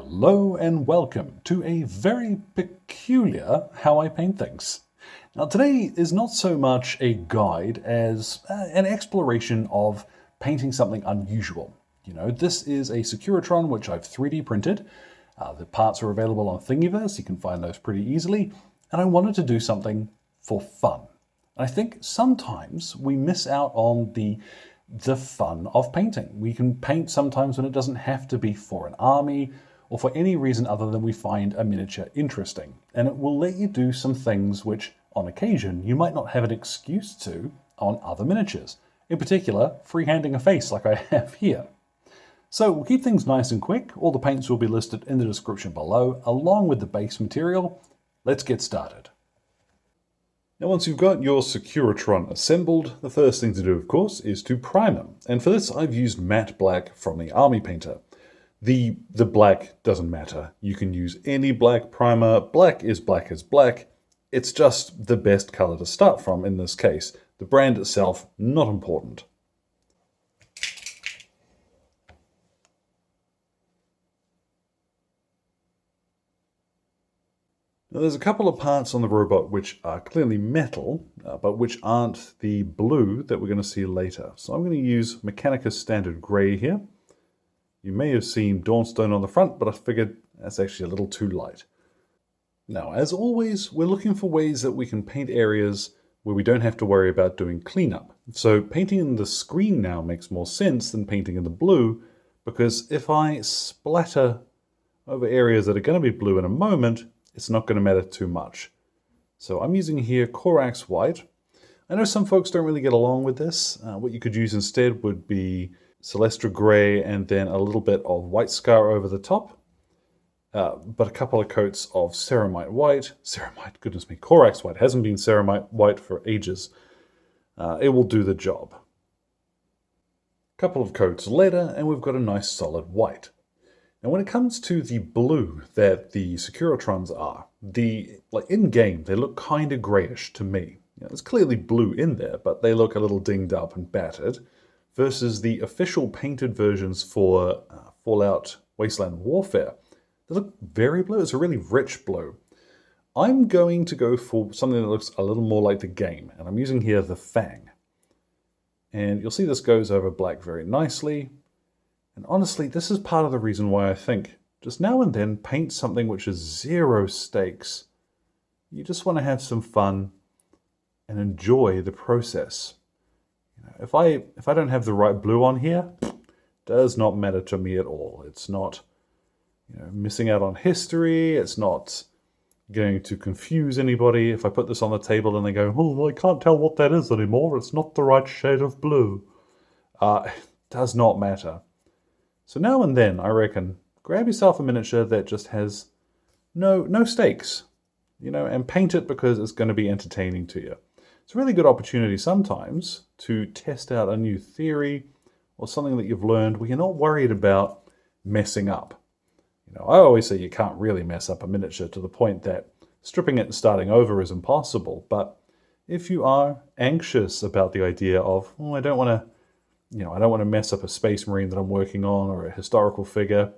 Hello and welcome to a very peculiar how I paint things. Now today is not so much a guide as an exploration of painting something unusual. This is a Securitron which I've 3D printed. The parts are available on Thingiverse, you can find those pretty easily, and I wanted to do something for fun. And I think sometimes we miss out on the fun of painting. We can paint sometimes when it doesn't have to be for an army or for any reason other than we find a miniature interesting. And it will let you do some things which, on occasion, you might not have an excuse to on other miniatures. In particular, freehanding a face like I have here. So we'll keep things nice and quick. All the paints will be listed in the description below, along with the base material. Let's get started. Now once you've got your Securitron assembled, the first thing to do, of course, is to prime them. And for this, I've used matte black from the Army Painter. The black doesn't matter. You can use any black primer. Black is black as black. It's just the best color to start from in this case. The brand itself, not important. Now, there's a couple of parts on the robot which are clearly metal, but which aren't the blue that we're going to see later. So I'm going to use Mechanica standard grey here. You may have seen Dawnstone on the front, but I figured that's actually a little too light. Now, as always, we're looking for ways that we can paint areas where we don't have to worry about doing cleanup. So painting in the screen now makes more sense than painting in the blue, because if I splatter over areas that are going to be blue in a moment, it's not going to matter too much. So I'm using here Corax White. I know some folks don't really get along with this. What you could use instead would be Celestra Grey and then a little bit of White Scar over the top. But a couple of coats of Ceramite White. Ceramite, goodness me, Corax White. Hasn't been Ceramite White for ages. It will do the job. A couple of coats later and we've got a nice solid white. And when it comes to the blue that the Securitrons are, in-game, they look kind of grayish to me. There's clearly blue in there, but they look a little dinged up and battered, versus the official painted versions for Fallout Wasteland Warfare. They look very blue. It's a really rich blue. I'm going to go for something that looks a little more like the game, and I'm using here the Fang. And you'll see this goes over black very nicely. And honestly, this is part of the reason why I think just now and then paint something which is zero stakes. You just want to have some fun and enjoy the process. If I don't have the right blue on here, it does not matter to me at all. It's not missing out on history. It's not going to confuse anybody. If I put this on the table and they go, oh, I can't tell what that is anymore. It's not the right shade of blue. It does not matter. So now and then, I reckon, grab yourself a miniature that just has no stakes, and paint it because it's going to be entertaining to you. It's a really good opportunity sometimes to test out a new theory or something that you've learned where you're not worried about messing up. I always say you can't really mess up a miniature to the point that stripping it and starting over is impossible. But if you are anxious about the idea of, I don't want to mess up a space marine that I'm working on or a historical figure,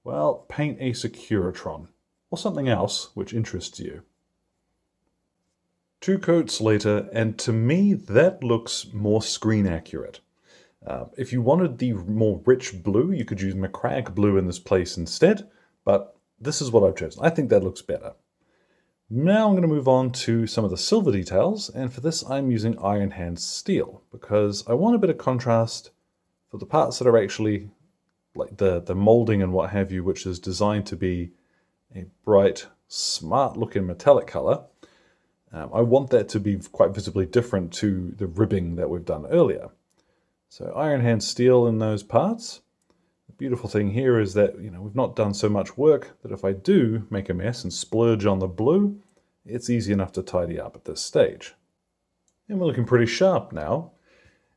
well, paint a Securitron or something else which interests you. 2 coats later, and to me that looks more screen accurate. If you wanted the more rich blue, you could use Macragge blue in this place instead, but this is what I've chosen. I think that looks better. Now I'm going to move on to some of the silver details, and for this I'm using Iron Hand Steel, because I want a bit of contrast for the parts that are actually like the molding and what have you, which is designed to be a bright, smart looking metallic color. I want that to be quite visibly different to the ribbing that we've done earlier. So Iron Hand Steel in those parts. The beautiful thing here is that we've not done so much work that if I do make a mess and splurge on the blue, it's easy enough to tidy up at this stage. And we're looking pretty sharp now.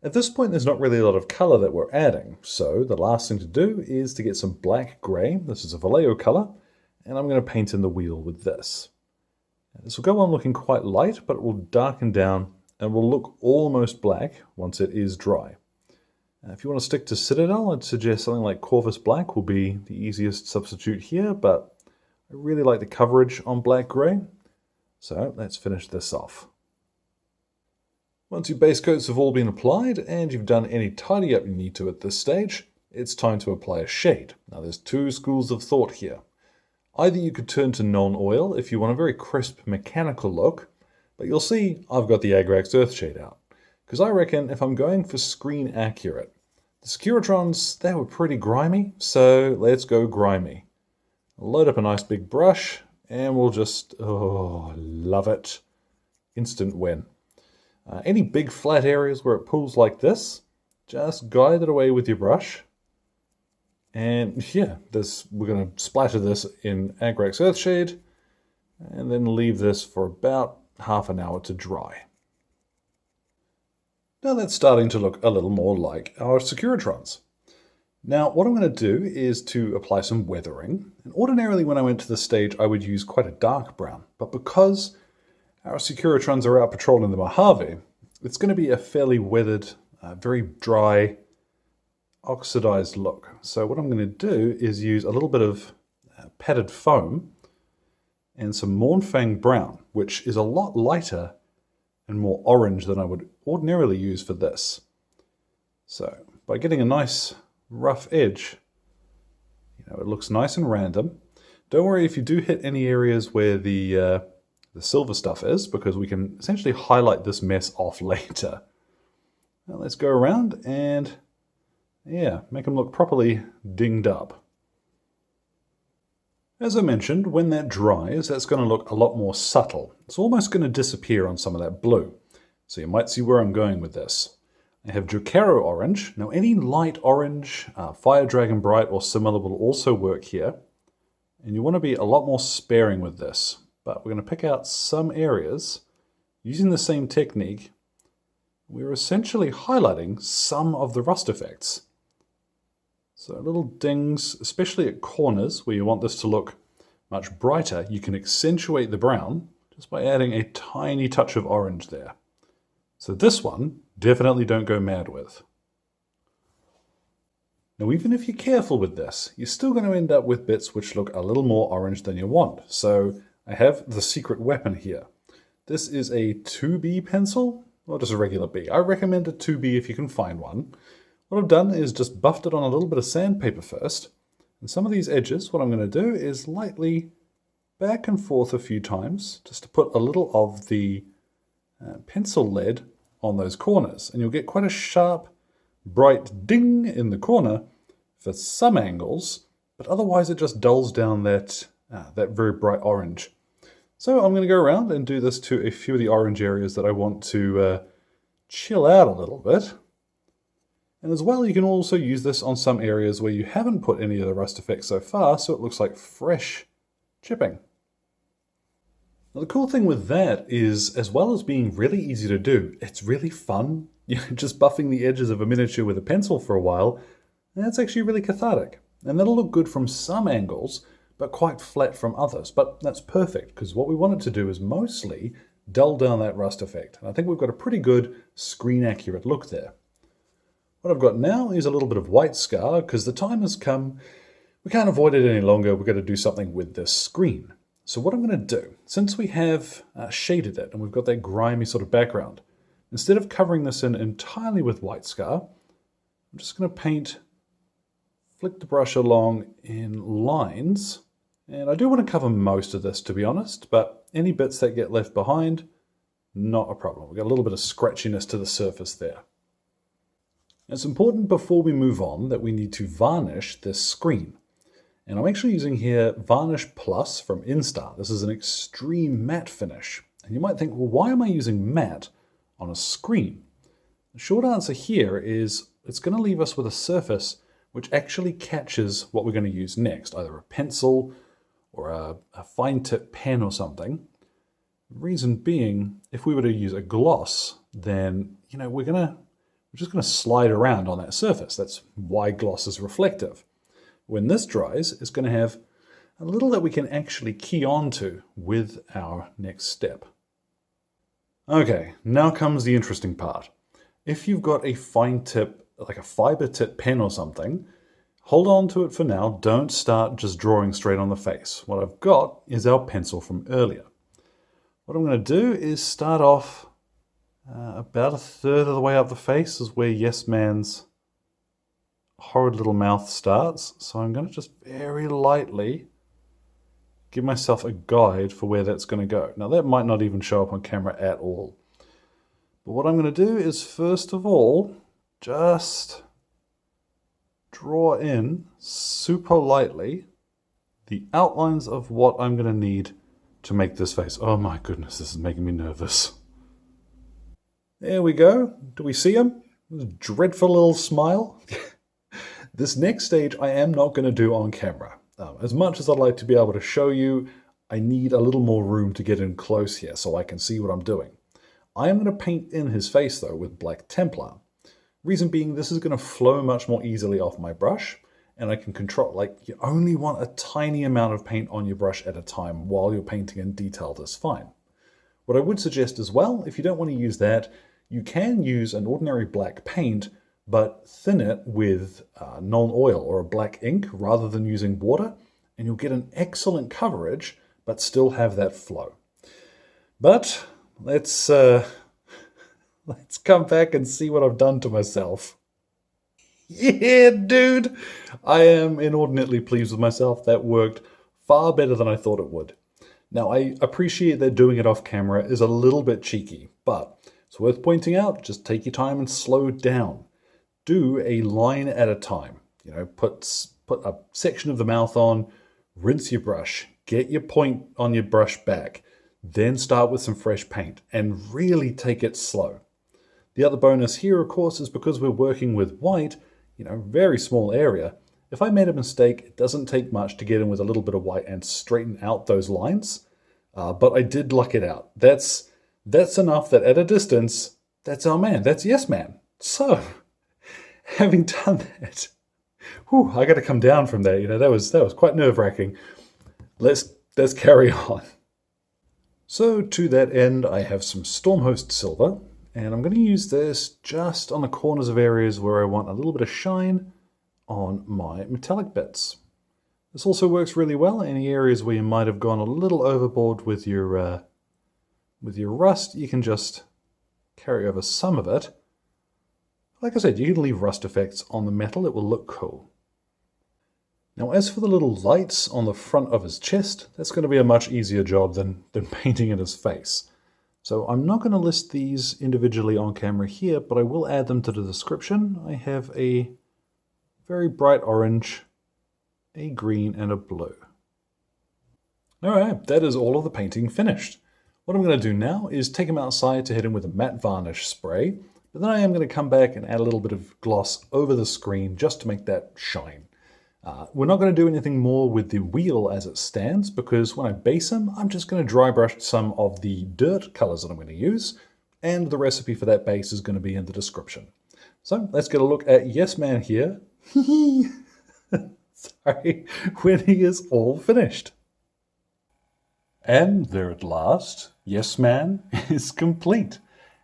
At this point there's not really a lot of color that we're adding, so the last thing to do is to get some black gray. This is a Vallejo color, and I'm going to paint in the wheel with this. This will go on looking quite light, but it will darken down and will look almost black once it is dry. If you want to stick to Citadel, I'd suggest something like Corvus Black will be the easiest substitute here, but I really like the coverage on black-grey. So let's finish this off. Once your base coats have all been applied and you've done any tidy up you need to at this stage, it's time to apply a shade. Now there's two schools of thought here. Either you could turn to non-oil if you want a very crisp mechanical look, but you'll see I've got the Agrax Earthshade out. Because I reckon if I'm going for screen accurate, the Securitrons, they were pretty grimy, so let's go grimy. Load up a nice big brush, and we'll just, oh, love it. Instant win. Any big flat areas where it pulls like this, just guide it away with your brush. And yeah, we're going to splatter this in Agrax Earthshade, and then leave this for about half an hour to dry. Now that's starting to look a little more like our Securitrons. Now what I'm going to do is to apply some weathering. And ordinarily when I went to this stage I would use quite a dark brown, but because our Securitrons are out patrolling the Mojave, it's going to be a fairly weathered, very dry, oxidized look. So what I'm going to do is use a little bit of padded foam and some Mornfang brown, which is a lot lighter and more orange than I would ordinarily use for this. So by getting a nice rough edge, it looks nice and random. Don't worry if you do hit any areas where the silver stuff is, because we can essentially highlight this mess off later. Now let's go around and make them look properly dinged up. As I mentioned, when that dries, that's going to look a lot more subtle. It's almost going to disappear on some of that blue. So you might see where I'm going with this. I have Jokero orange. Now any light orange, Fire Dragon Bright or similar will also work here. And you want to be a lot more sparing with this. But we're going to pick out some areas using the same technique. We're essentially highlighting some of the rust effects. So little dings, especially at corners where you want this to look much brighter, you can accentuate the brown just by adding a tiny touch of orange there. So this one, definitely don't go mad with. Now even if you're careful with this, you're still going to end up with bits which look a little more orange than you want. So I have the secret weapon here. This is a 2B pencil, or just a regular B. I recommend a 2B if you can find one. What I've done is just buffed it on a little bit of sandpaper first. And some of these edges, what I'm going to do is lightly back and forth a few times, just to put a little of the pencil lead on those corners. And you'll get quite a sharp, bright ding in the corner for some angles, but otherwise it just dulls down that very bright orange. So I'm going to go around and do this to a few of the orange areas that I want to chill out a little bit. And as well, you can also use this on some areas where you haven't put any of the rust effects so far, so it looks like fresh chipping. Now the cool thing with that is, as well as being really easy to do, it's really fun. Just buffing the edges of a miniature with a pencil for a while, that's actually really cathartic. And that'll look good from some angles, but quite flat from others. But that's perfect, because what we want it to do is mostly dull down that rust effect. And I think we've got a pretty good screen accurate look there. What I've got now is a little bit of white scar, because the time has come. We can't avoid it any longer. We've got to do something with this screen. So what I'm going to do, since we have shaded it and we've got that grimy sort of background, instead of covering this in entirely with white scar, I'm just going to flick the brush along in lines. And I do want to cover most of this, to be honest, but any bits that get left behind, not a problem. We've got a little bit of scratchiness to the surface there. It's important before we move on that we need to varnish this screen. And I'm actually using here Varnish Plus from Instar. This is an extreme matte finish. And you might think, well, why am I using matte on a screen? The short answer here is it's going to leave us with a surface which actually catches what we're going to use next, either a pencil or a fine tip pen or something. The reason being, if we were to use a gloss, then we're just going to slide around on that surface. That's why gloss is reflective. When this dries, it's going to have a little that we can actually key onto with our next step. Okay, now comes the interesting part. If you've got a fine tip like a fiber tip pen or something. Hold on to it for now. Don't start just drawing straight on the face. What I've got is our pencil from earlier. What I'm going to do is start off about a third of the way up the face is where Yes Man's horrid little mouth starts. So I'm going to just very lightly give myself a guide for where that's going to go. Now that might not even show up on camera at all. But what I'm going to do is first of all, just draw in super lightly the outlines of what I'm going to need to make this face. Oh my goodness, this is making me nervous. There we go. Do we see him? This dreadful little smile. This next stage I am not going to do on camera. As much as I'd like to be able to show you, I need a little more room to get in close here so I can see what I'm doing. I am going to paint in his face though with black Templar. Reason being, this is going to flow much more easily off my brush, and I can control, like, you only want a tiny amount of paint on your brush at a time while you're painting in detail this fine. What I would suggest as well, if you don't want to use that, you can use an ordinary black paint, but thin it with non-oil or a black ink rather than using water, and you'll get an excellent coverage, but still have that flow. But let's come back and see what I've done to myself. Yeah, dude! I am inordinately pleased with myself. That worked far better than I thought it would. Now, I appreciate that doing it off camera is a little bit cheeky, but it's worth pointing out, just take your time and slow down. Do a line at a time. You know, put a section of the mouth on, rinse your brush, get your point on your brush back, then start with some fresh paint and really take it slow. The other bonus here, of course, is because we're working with white, you know, very small area. If I made a mistake, it doesn't take much to get in with a little bit of white and straighten out those lines. But I did luck it out. That's enough that at a distance, that's our man. That's Yes Man. So, having done that, I got to come down from there. You know, that was quite nerve-wracking. Let's carry on. So to that end, I have some Stormhost silver, and I'm going to use this just on the corners of areas where I want a little bit of shine on my metallic bits. This also works really well in any areas where you might have gone a little overboard with your rust. You can just carry over some of it. Like I said, you can leave rust effects on the metal. It will look cool. Now, as for the little lights on the front of his chest, that's going to be a much easier job than painting in his face. So I'm not going to list these individually on camera here, but I will add them to the description. I have a very bright orange, a green, and a blue. Alright, that is all of the painting finished. What I'm going to do now is take him outside to hit him with a matte varnish spray, but then I am going to come back and add a little bit of gloss over the screen just to make that shine. We're not going to do anything more with the wheel as it stands, because when I base him, I'm just going to dry brush some of the dirt colors that I'm going to use, and the recipe for that base is going to be in the description. So let's get a look at Yes Man here. Sorry, when he is all finished. And there at last, Yes Man is complete.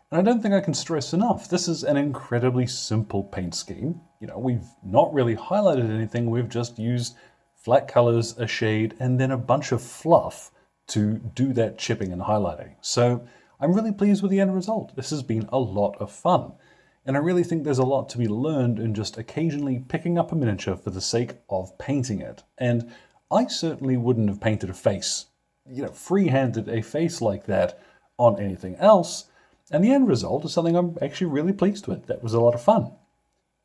And I don't think I can stress enough, this is an incredibly simple paint scheme. You know, we've not really highlighted anything, we've just used flat colors, a shade, and then a bunch of fluff to do that chipping and highlighting. So I'm really pleased with the end result. This has been a lot of fun. And I really think there's a lot to be learned in just occasionally picking up a miniature for the sake of painting it. And I certainly wouldn't have painted a face, you know, free-handed a face like that on anything else. And the end result is something I'm actually really pleased with. That was a lot of fun.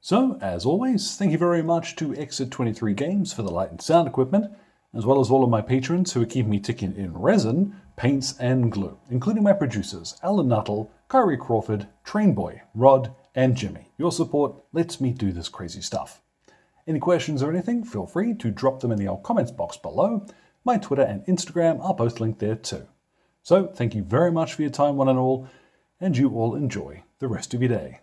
So, as always, thank you very much to Exit 23 Games for the light and sound equipment, as well as all of my patrons who are keeping me ticking in resin, paints, and glue, including my producers, Alan Nuttall, Kyrie Crawford, Trainboy, Rod, and Jimmy. Your support lets me do this crazy stuff. Any questions or anything, feel free to drop them in the old comments box below. My Twitter and Instagram are both linked there too. So, thank you very much for your time, one and all, and you all enjoy the rest of your day.